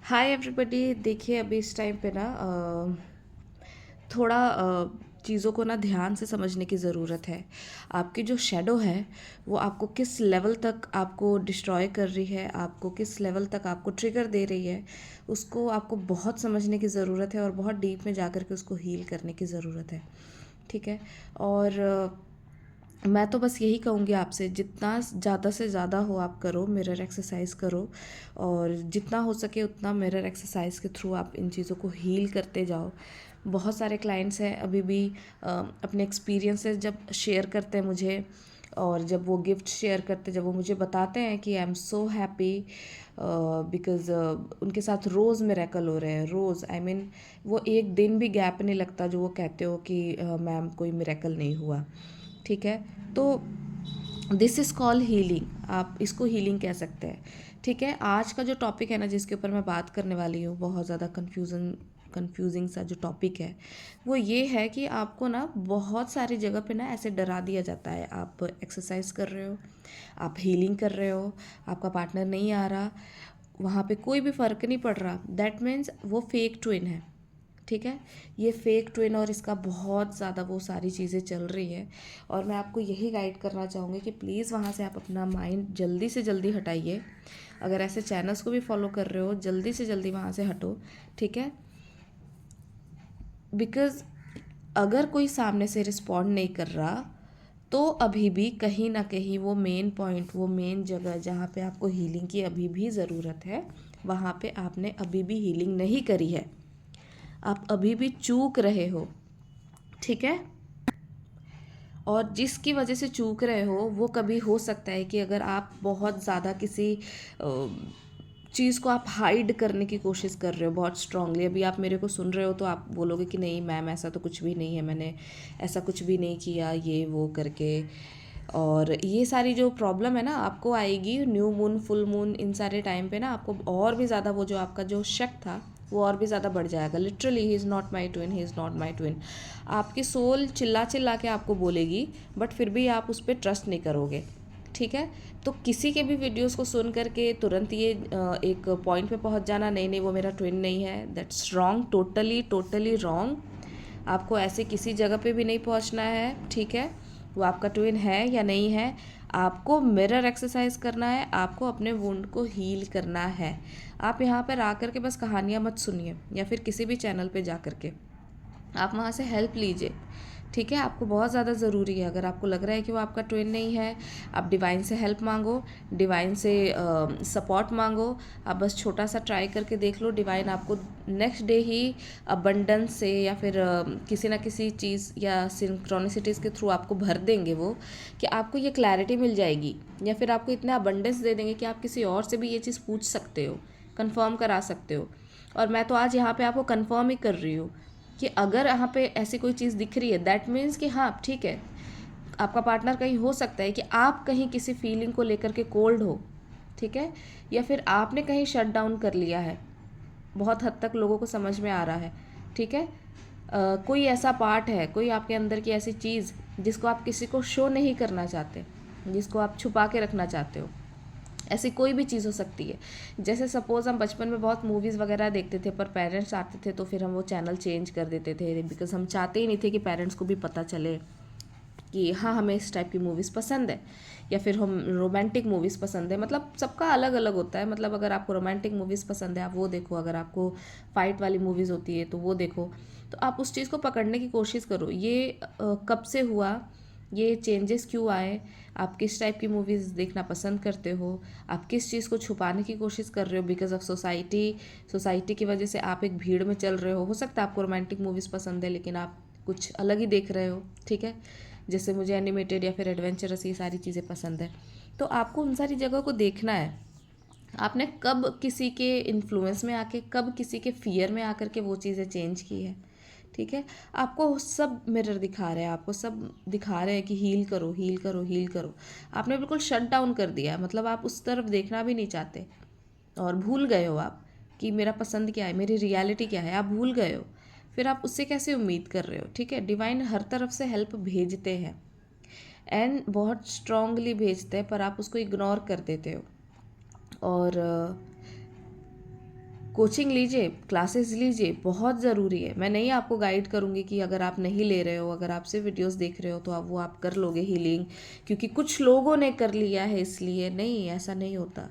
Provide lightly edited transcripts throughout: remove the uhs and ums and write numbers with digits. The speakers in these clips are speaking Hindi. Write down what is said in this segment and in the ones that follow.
Hi everybody. देखिए अभी इस टाइम पे ना थोड़ा चीज़ों को ना ध्यान से समझने की ज़रूरत है। आपकी जो शैडो है वो आपको किस लेवल तक आपको डिस्ट्रॉय कर रही है, आपको किस लेवल तक आपको ट्रिगर दे रही है, उसको आपको बहुत समझने की ज़रूरत है और बहुत डीप में जा कर के उसको हील करने की ज़रूरत है। ठीक है। और मैं तो बस यही कहूँगी आपसे, जितना ज़्यादा से ज़्यादा हो आप करो, मिरर एक्सरसाइज करो। और जितना हो सके उतना मिरर एक्सरसाइज के थ्रू आप इन चीज़ों को हील करते जाओ। बहुत सारे क्लाइंट्स हैं अभी भी अपने एक्सपीरियंसेस जब शेयर करते हैं मुझे, और जब वो गिफ्ट शेयर करते, जब वो मुझे बताते हैं कि I am so happy because उनके साथ रोज़ मिरेकल हो रहे हैं, रोज़ आई मीन वो एक दिन भी गैप नहीं लगता जो वो कहते हो कि मैम कोई मिरेकल नहीं हुआ। ठीक है। तो दिस इज़ कॉल हीलिंग, आप इसको हीलिंग कह सकते हैं। ठीक है। आज का जो टॉपिक है ना जिसके ऊपर मैं बात करने वाली हूँ, बहुत ज़्यादा कंफ्यूजिंग सा जो टॉपिक है वो ये है कि आपको ना बहुत सारी जगह पे ना ऐसे डरा दिया जाता है। आप एक्सरसाइज कर रहे हो, आप हीलिंग कर रहे हो, आपका पार्टनर नहीं आ रहा, वहाँ पे कोई भी फ़र्क नहीं पड़ रहा, दैट मीन्स वो फेक ट्विन है। ठीक है। ये फेक ट्विन और इसका बहुत ज़्यादा वो सारी चीज़ें चल रही है। और मैं आपको यही गाइड करना चाहूँगी कि प्लीज़ वहाँ से आप अपना माइंड जल्दी से जल्दी हटाइए। अगर ऐसे चैनल्स को भी फॉलो कर रहे हो, जल्दी से जल्दी वहाँ से हटो। ठीक है। बिकॉज़ अगर कोई सामने से रिस्पॉन्ड नहीं कर रहा तो अभी भी कहीं ना कहीं वो मेन पॉइंट, वो मेन जगह जहाँ पे आपको हीलिंग की अभी भी ज़रूरत है, वहाँ पे आपने अभी भी हीलिंग नहीं करी है। आप अभी भी चूक रहे हो। ठीक है। और जिसकी वजह से चूक रहे हो वो कभी हो सकता है कि अगर आप बहुत ज़्यादा किसी चीज़ को आप हाइड करने की कोशिश कर रहे हो बहुत स्ट्रांगली। अभी आप मेरे को सुन रहे हो तो आप बोलोगे कि नहीं मैम ऐसा तो कुछ भी नहीं है, मैंने ऐसा कुछ भी नहीं किया ये वो करके। और ये सारी जो प्रॉब्लम है ना आपको आएगी न्यू मून, फुल मून, इन सारे टाइम पे ना आपको और भी ज़्यादा वो जो आपका जो शक था वो और भी ज़्यादा बढ़ जाएगा। Literally he is not my twin, he is not my twin. आपकी सोल चिल्ला चिल्ला के आपको बोलेगी, बट फिर भी आप उस पर ट्रस्ट नहीं करोगे। ठीक है। तो किसी के भी वीडियोस को सुन करके तुरंत ये एक पॉइंट पे पहुंच जाना, नहीं नहीं वो मेरा ट्विन नहीं है, that's wrong, totally totally wrong. आपको ऐसे किसी जगह पे भी नहीं पहुंचना है। ठीक है। वो आपका ट्विन है या नहीं है, आपको मिरर एक्सरसाइज करना है, आपको अपने वुंड को हील करना है। आप यहाँ पर आकर के बस कहानियाँ मत सुनिए, या फिर किसी भी चैनल पे जा कर के आप वहाँ से हेल्प लीजिए। ठीक है। आपको बहुत ज़्यादा ज़रूरी है। अगर आपको लग रहा है कि वो आपका ट्विन नहीं है, आप डिवाइन से हेल्प मांगो, डिवाइन से सपोर्ट मांगो। आप बस छोटा सा ट्राई करके देख लो, डिवाइन आपको नेक्स्ट डे ही अबंडेंस से या फिर किसी ना किसी चीज़ या सिंक्रोनिसिटीज़ के थ्रू आपको भर देंगे वो, कि आपको ये क्लैरिटी मिल जाएगी, या फिर आपको इतना अबंडेंस दे देंगे कि आप किसी और से भी ये चीज़ पूछ सकते हो, कन्फर्म करा सकते हो। और मैं तो आज यहाँ पे आपको कन्फर्म ही कर रही हूँ कि अगर यहाँ पे ऐसी कोई चीज़ दिख रही है, दैट मीन्स कि हाँ ठीक है, आपका पार्टनर कहीं हो सकता है कि आप कहीं किसी फीलिंग को लेकर के कोल्ड हो। ठीक है। या फिर आपने कहीं शट डाउन कर लिया है, बहुत हद तक लोगों को समझ में आ रहा है। ठीक है। कोई ऐसा पार्ट है, कोई आपके अंदर की ऐसी चीज़ जिसको आप किसी को शो नहीं करना चाहते, जिसको आप छुपा के रखना चाहते हो। ऐसी कोई भी चीज़ हो सकती है। जैसे सपोज़ हम बचपन में बहुत मूवीज़ वगैरह देखते थे, पर पेरेंट्स आते थे तो फिर हम वो चैनल चेंज कर देते थे, बिकॉज हम चाहते ही नहीं थे कि पेरेंट्स को भी पता चले कि हाँ हमें इस टाइप की मूवीज़ पसंद है, या फिर हम रोमांटिक मूवीज़ पसंद है। मतलब सबका अलग अलग होता है। मतलब अगर आपको रोमांटिक मूवीज़ पसंद है आप वो देखो, अगर आपको फाइट वाली मूवीज़ होती है तो वो देखो। तो आप उस चीज़ को पकड़ने की कोशिश करो, ये कब से हुआ, ये चेंजेस क्यों आए, आप किस टाइप की मूवीज़ देखना पसंद करते हो, आप किस चीज़ को छुपाने की कोशिश कर रहे हो बिकॉज ऑफ सोसाइटी। सोसाइटी की वजह से आप एक भीड़ में चल रहे हो सकता है आपको रोमांटिक मूवीज़ पसंद है लेकिन आप कुछ अलग ही देख रहे हो। ठीक है। जैसे मुझे एनिमेटेड या फिर एडवेंचरस ये सारी चीज़ें पसंद है। तो आपको उन सारी जगह को देखना है। आपने कब किसी के इन्फ्लुएंस में आके, कब किसी के फियर में आकर के वो चीज़ें चेंज की है। ठीक है। आपको सब मिरर दिखा रहे हैं, आपको सब दिखा रहे हैं कि हील करो हील करो हील करो। आपने बिल्कुल शट डाउन कर दिया, मतलब आप उस तरफ देखना भी नहीं चाहते और भूल गए हो आप कि मेरा पसंद क्या है, मेरी रियलिटी क्या है, आप भूल गए हो। फिर आप उससे कैसे उम्मीद कर रहे हो। ठीक है। डिवाइन हर तरफ से हेल्प भेजते हैं, एंड बहुत स्ट्रांगली भेजते हैं, पर आप उसको इग्नोर कर देते हो। और कोचिंग लीजिए, क्लासेस लीजिए, बहुत ज़रूरी है। मैं नहीं आपको गाइड करूँगी कि अगर आप नहीं ले रहे हो, अगर आप सिर्फ वीडियोस देख रहे हो तो आप कर लोगे हीलिंग, क्योंकि कुछ लोगों ने कर लिया है इसलिए। नहीं, ऐसा नहीं होता।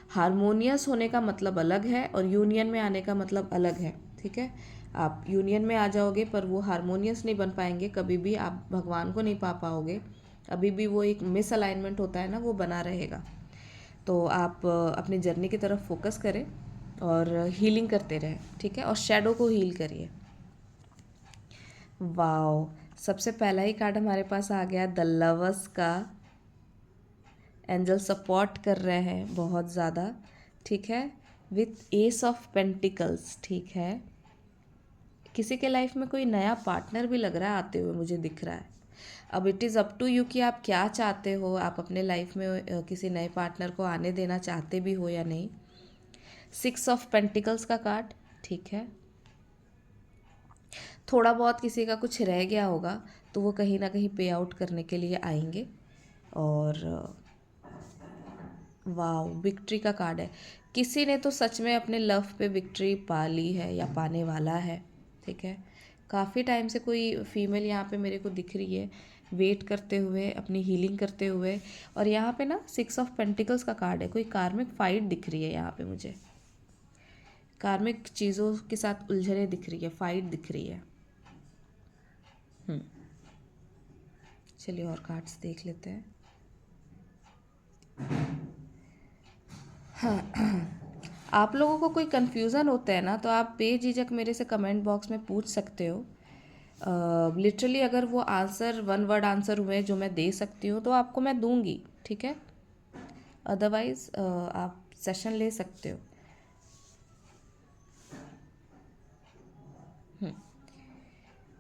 हारमोनियस होने का मतलब अलग है और यूनियन में आने का मतलब अलग है। ठीक है, आप यूनियन में आ जाओगे पर वो हारमोनियस नहीं बन पाएंगे, कभी भी आप भगवान को नहीं पा पाओगे, अभी भी वो एक मिसअलाइनमेंट होता है ना, वो बना रहेगा। तो आप अपनी जर्नी की तरफ फोकस करें और हीलिंग करते रहें। ठीक है, और शैडो को हील करिए। वाओ, सबसे पहला ही कार्ड हमारे पास आ गया द लवर्स का। एंजल सपोर्ट कर रहे हैं बहुत ज़्यादा। ठीक है, विथ एस ऑफ पेंटिकल्स। ठीक है, किसी के लाइफ में कोई नया पार्टनर भी लग रहा है आते हुए, मुझे दिख रहा है। अब it is up to you कि आप क्या चाहते हो, आप अपने लाइफ में किसी नए पार्टनर को आने देना चाहते भी हो या नहीं। 6 ऑफ पेंटिकल्स का कार्ड। ठीक है, थोड़ा बहुत किसी का कुछ रह गया होगा तो वो कहीं ना कहीं पे आउट करने के लिए आएंगे। और वाओ, विक्ट्री का कार्ड है। किसी ने तो सच में अपने लव पे विक्ट्री पा ली है या पाने वाला है। ठीक है, काफ़ी टाइम से कोई फीमेल यहाँ पे मेरे को दिख रही है, वेट करते हुए, अपनी हीलिंग करते हुए। और यहाँ पे ना 6 ऑफ पेंटिकल्स का कार्ड है, कोई कार्मिक फाइट दिख रही है यहाँ पे मुझे, कार्मिक चीज़ों के साथ उलझने दिख रही है, फाइट दिख रही है। चलिए और कार्ड्स देख लेते हैं। आप लोगों को कोई कन्फ्यूज़न होता है ना तो आप बेझिझक मेरे से कमेंट बॉक्स में पूछ सकते हो। लिटरली अगर वो आंसर 1 वर्ड आंसर हुए जो मैं दे सकती हूँ तो आपको मैं दूंगी। ठीक है, अदरवाइज़ आप सेशन ले सकते हो।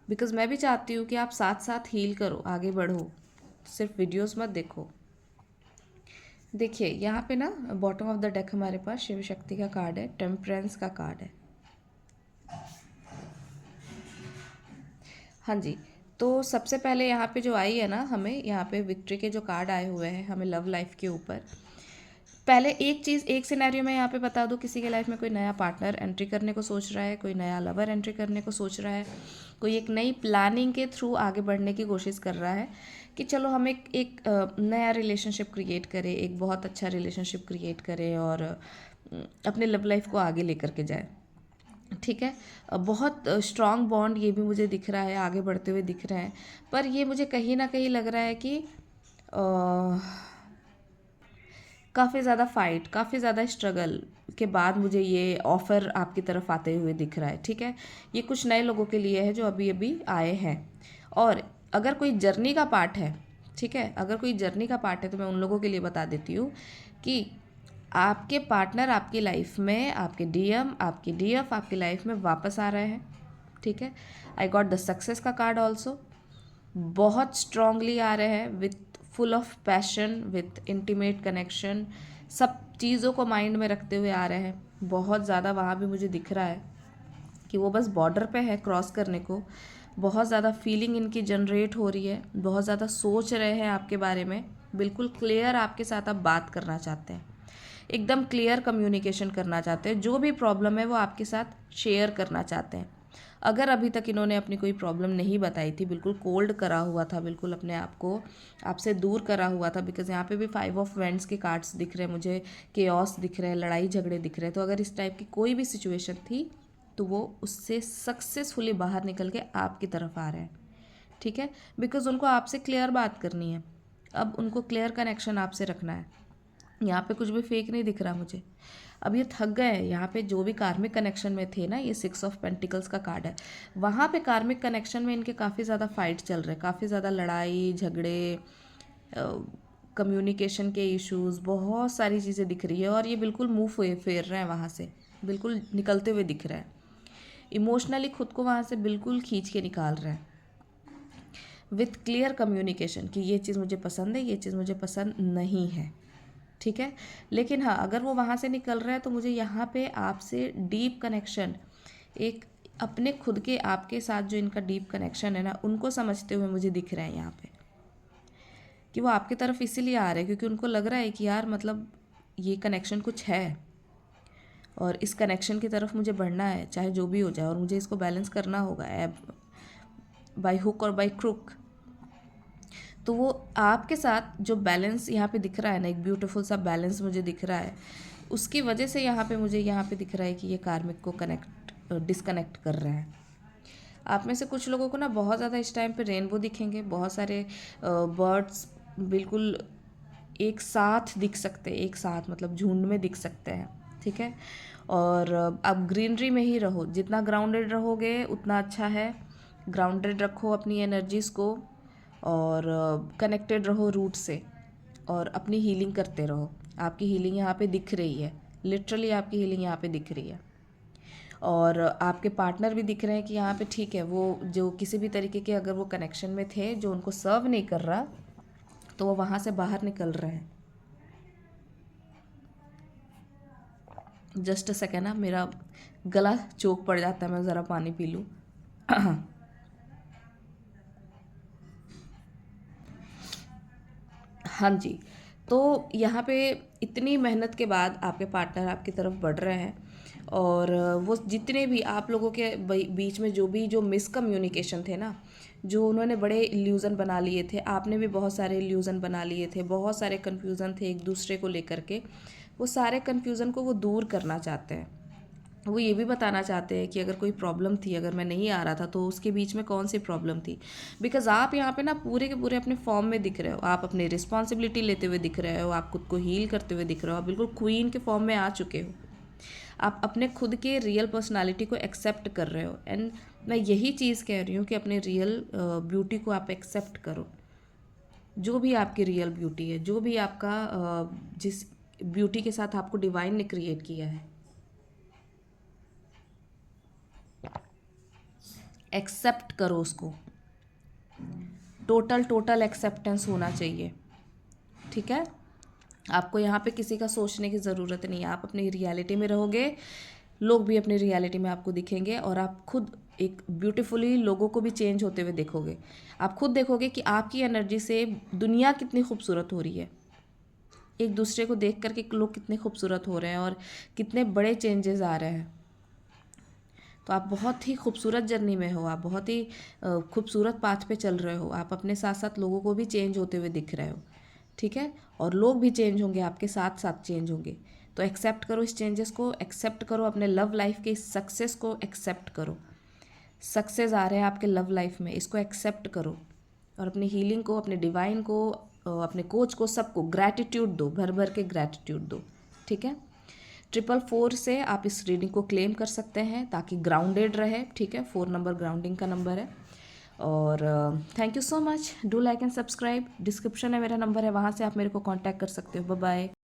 बिकॉज़ मैं भी चाहती हूँ कि आप साथ साथ हील करो, आगे बढ़ो, सिर्फ वीडियोस मत देखो। देखिए यहाँ पे ना बॉटम ऑफ द डेक हमारे पास शिव शक्ति का कार्ड है, टेम्परेंस का कार्ड है। हाँ जी, तो सबसे पहले यहाँ पे जो आई है ना, हमें यहाँ पे विक्ट्री के जो कार्ड आए हुए हैं हमें लव लाइफ के ऊपर। पहले एक चीज़, एक सिनेरियो में यहाँ पे बता दूँ, किसी के लाइफ में कोई नया पार्टनर एंट्री करने को सोच रहा है, कोई नया लवर एंट्री करने को सोच रहा है, कोई एक नई प्लानिंग के थ्रू आगे बढ़ने की कोशिश कर रहा है कि चलो हम एक नया रिलेशनशिप क्रिएट करें, एक बहुत अच्छा रिलेशनशिप क्रिएट करें और अपने लव लाइफ को आगे लेकर के जाए। ठीक है, बहुत स्ट्रॉन्ग बॉन्ड ये भी मुझे दिख रहा है, आगे बढ़ते हुए दिख रहे हैं। पर ये मुझे कहीं ना कहीं लग रहा है कि काफ़ी ज़्यादा फाइट, काफ़ी ज़्यादा स्ट्रगल के बाद मुझे ये ऑफ़र आपकी तरफ आते हुए दिख रहा है। ठीक है, ये कुछ नए लोगों के लिए है जो अभी अभी आए हैं। और अगर कोई जर्नी का पार्ट है, ठीक है, अगर कोई जर्नी का पार्ट है तो मैं उन लोगों के लिए बता देती हूँ कि आपके पार्टनर आपकी लाइफ में, आपके डीएम, आपकी डीएफ आपकी लाइफ में वापस आ रहे हैं। ठीक है, आई गॉट द सक्सेस का कार्ड ऑल्सो। बहुत स्ट्रांगली आ रहे हैं, with full of passion, with intimate connection, सब चीज़ों को माइंड में रखते हुए आ रहे हैं। बहुत ज़्यादा वहाँ भी मुझे दिख रहा है कि वो बस बॉर्डर पे है क्रॉस करने को। बहुत ज़्यादा फीलिंग इनकी जनरेट हो रही है, बहुत ज़्यादा सोच रहे हैं आपके बारे में, बिल्कुल क्लियर आपके साथ आप बात करना चाहते हैं, एकदम क्लियर कम्युनिकेशन करना चाहते हैं, जो भी प्रॉब्लम है वो आपके साथ शेयर करना चाहते हैं। अगर अभी तक इन्होंने अपनी कोई प्रॉब्लम नहीं बताई थी, बिल्कुल कोल्ड करा हुआ था, बिल्कुल अपने आप को आपसे दूर करा हुआ था, बिकॉज यहाँ पे भी 5 ऑफ वेंट्स के कार्ड्स दिख रहे हैं मुझे, केओस दिख रहे हैं, लड़ाई झगड़े दिख रहे हैं। तो अगर इस टाइप की कोई भी सिचुएशन थी तो वो उससे सक्सेसफुली बाहर निकल के आपकी तरफ आ रहे हैं। ठीक है, बिकॉज उनको आपसे क्लियर बात करनी है, अब उनको क्लियर कनेक्शन आपसे रखना है। यहाँ पे कुछ भी फेक नहीं दिख रहा मुझे। अब ये थक गए हैं, यहाँ पे जो भी कार्मिक कनेक्शन में थे ना, ये 6 ऑफ पेंटिकल्स का कार्ड है, वहाँ पे कार्मिक कनेक्शन में इनके काफ़ी ज़्यादा फाइट चल रहे हैं, काफ़ी ज़्यादा लड़ाई झगड़े, कम्युनिकेशन के इश्यूज़, बहुत सारी चीज़ें दिख रही है। और ये बिल्कुल मुँह फेर रहे हैं वहाँ से, बिल्कुल निकलते हुए दिख रहे हैं, इमोशनली खुद को वहाँ से बिल्कुल खींच के निकाल रहे हैं, विथ क्लियर कम्युनिकेशन कि ये चीज़ मुझे पसंद है, ये चीज़ मुझे पसंद नहीं है। ठीक है, लेकिन हाँ, अगर वो वहाँ से निकल रहा है तो मुझे यहाँ पे आपसे डीप कनेक्शन, एक अपने खुद के आपके साथ जो इनका डीप कनेक्शन है ना, उनको समझते हुए मुझे दिख रहा है यहाँ पे कि वो आपकी तरफ इसीलिए आ रहे हैं क्योंकि उनको लग रहा है कि यार मतलब ये कनेक्शन कुछ है। और इस कनेक्शन की तरफ मुझे बढ़ना है, चाहे जो भी हो जाए, और मुझे इसको बैलेंस करना होगा बाय हुक और बाय क्रुक। तो वो आपके साथ जो बैलेंस यहाँ पे दिख रहा है ना, एक ब्यूटीफुल सा बैलेंस मुझे दिख रहा है, उसकी वजह से यहाँ पे मुझे यहाँ पे दिख रहा है कि ये कार्मिक को डिस्कनेक्ट कर रहे हैं। आप में से कुछ लोगों को ना बहुत ज़्यादा इस टाइम पे रेनबो दिखेंगे, बहुत सारे बर्ड्स बिल्कुल एक साथ दिख सकते हैं, एक साथ मतलब झुंड में दिख सकते हैं, ठीक है। और आप ग्रीनरी में ही रहो, जितना ग्राउंडेड रहोगे उतना अच्छा है। ग्राउंडेड रखो अपनी एनर्जीज़ को, और कनेक्टेड रहो रूट से, और अपनी हीलिंग करते रहो। आपकी हीलिंग यहाँ पे दिख रही है, लिटरली आपकी हीलिंग यहाँ पे दिख रही है। और आपके पार्टनर भी दिख रहे हैं कि यहाँ पे ठीक है, वो जो किसी भी तरीके के अगर वो कनेक्शन में थे जो उनको सर्व नहीं कर रहा, तो वो वहाँ से बाहर निकल रहे हैं। जस्ट अ सेकेंड ना, मेरा गला चोक पड़ जाता है, मैं ज़रा पानी पी लूँ। हाँ जी। तो यहाँ पे इतनी मेहनत के बाद आपके पार्टनर आपकी तरफ बढ़ रहे हैं, और वो जितने भी आप लोगों के बीच में जो मिसकम्युनिकेशन थे ना, जो उन्होंने बड़े इल्यूज़न बना लिए थे, आपने भी बहुत सारे इल्यूज़न बना लिए थे, बहुत सारे कन्फ्यूज़न थे एक दूसरे को लेकर के, वो सारे कन्फ्यूज़न को वो दूर करना चाहते हैं। वो ये भी बताना चाहते हैं कि अगर कोई प्रॉब्लम थी, अगर मैं नहीं आ रहा था तो उसके बीच में कौन सी प्रॉब्लम थी। बिकॉज आप यहाँ पे ना पूरे के पूरे अपने फॉर्म में दिख रहे हो, आप अपनी रिस्पॉन्सिबिलिटी लेते हुए दिख रहे हो, आप खुद को हील करते हुए दिख रहे हो, आप बिल्कुल क्वीन के फॉर्म में आ चुके हो। आप अपने खुद के रियल पर्सनालिटी को एक्सेप्ट कर रहे हो। एंड मैं यही चीज़ कह रही हूँ कि अपने रियल ब्यूटी को आप एक्सेप्ट करो। जो भी आपकी रियल ब्यूटी है, जो भी आपका जिस ब्यूटी के साथ आपको डिवाइन ने क्रिएट किया है, एक्सेप्ट करो उसको। टोटल एक्सेप्टेंस होना चाहिए, ठीक है। आपको यहाँ पे किसी का सोचने की ज़रूरत नहीं है, आप अपनी रियलिटी में रहोगे, लोग भी अपनी रियलिटी में आपको दिखेंगे, और आप खुद एक ब्यूटीफुली लोगों को भी चेंज होते हुए देखोगे। आप खुद देखोगे कि आपकी एनर्जी से दुनिया कितनी खूबसूरत हो रही है, एक दूसरे को देख करके लोग कितने खूबसूरत हो रहे हैं, और कितने बड़े चेंजेस आ रहे हैं। तो आप बहुत ही खूबसूरत जर्नी में हो, आप बहुत ही खूबसूरत पाथ पे चल रहे हो, आप अपने साथ साथ लोगों को भी चेंज होते हुए दिख रहे हो, ठीक है। और लोग भी चेंज होंगे, आपके साथ साथ चेंज होंगे। तो एक्सेप्ट करो इस चेंजेस को, एक्सेप्ट करो अपने लव लाइफ के इस सक्सेस को, एक्सेप्ट करो। सक्सेस आ रहे हैं आपके लव लाइफ में, इसको एक्सेप्ट करो, और अपनी हीलिंग को, अपने डिवाइन को, अपने कोच को, सबको ग्रैटिट्यूड दो, भर भर के ग्रैटिट्यूड दो, ठीक है। 444 से आप इस रीडिंग को क्लेम कर सकते हैं ताकि ग्राउंडेड रहे, ठीक है। 4 नंबर ग्राउंडिंग का नंबर है। और thank you so much, do like and subscribe. Description में मेरा नंबर है, वहाँ से आप मेरे को कांटेक्ट कर सकते हो। Bye bye.